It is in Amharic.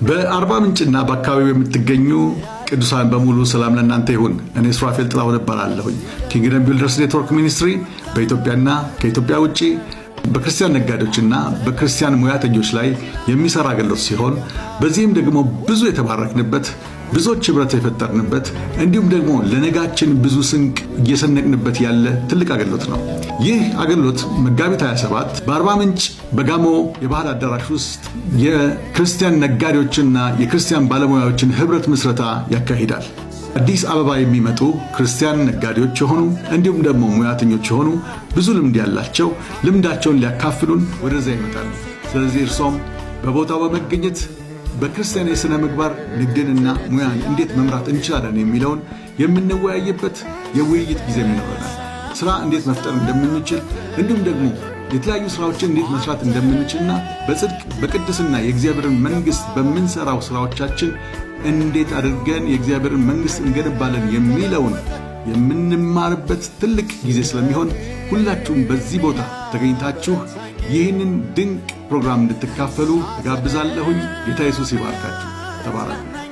በአርባ ምንጭና በአካባቢው የምትገኙ ቅዱሳን በሙሉ ሰላም ለእናንተ ይሁን። እኔ ሱራፌል ጥላሁን እባላለሁኝ። ኪንግደም ቢልደርስ ኔትወርክ ሚኒስትሪ በኢትዮጵያና ከኢትዮጵያ ውጪ በክርስቲያን ነጋዴዎችና በክርስቲያን ሙያተኞች ላይ የሚሰራ አገልግሎት ሲሆን በዚህም ደግሞ ብዙ የተባረክንበት ብዙዎች ህብረት የፈጠርንበት እንዲሁም ደግሞ ለነጋችን ብዙ ስንቅ እየሰነቅንበት ያለ ትልቅ አገልግሎት ነው። ይህ አገልግሎት መጋቢት 27 በአርባ ምንጭ በጋሞ የባህል አዳራሽ ውስጥ የክርስቲያን ነጋዴዎችና የክርስቲያን ባለሙያዎችን ህብረት ምስረታ ያካሂዳል። አዲስ አበባ የሚመጡ ክርስቲያን ነጋዴዎች የሆኑ እንዲሁም ደግሞ ሙያተኞች የሆኑ ብዙ ልምድ ያላቸው ልምዳቸውን ሊያካፍሉን ወደዚያ ይመጣሉ። ስለዚህ እርሶም በቦታው በመገኘት በክርስቲያን የሥነ ምግባር ንግድንና ሙያን እንዴት መምራት እንችላለን የሚለውን የምንወያይበት የውይይት ጊዜ ይኖረናል። ሥራ እንዴት መፍጠር እንደምንችል እንዲሁም ደግሞ የተለያዩ ሥራዎችን እንዴት መስራት እንደምንችልና በጽድቅ በቅድስና የእግዚአብሔርን መንግሥት በምንሰራው ሥራዎቻችን እንዴት አድርገን የእግዚአብሔርን መንግሥት እንገነባለን የሚለውን የምንማርበት ትልቅ ጊዜ ስለሚሆን ሁላችሁም በዚህ ቦታ ተገኝታችሁ ይህንን ድንቅ ፕሮግራም እንድትካፈሉ እጋብዛለሁኝ። ጌታ ኢየሱስ ይባርካችሁ። ተባረኩ።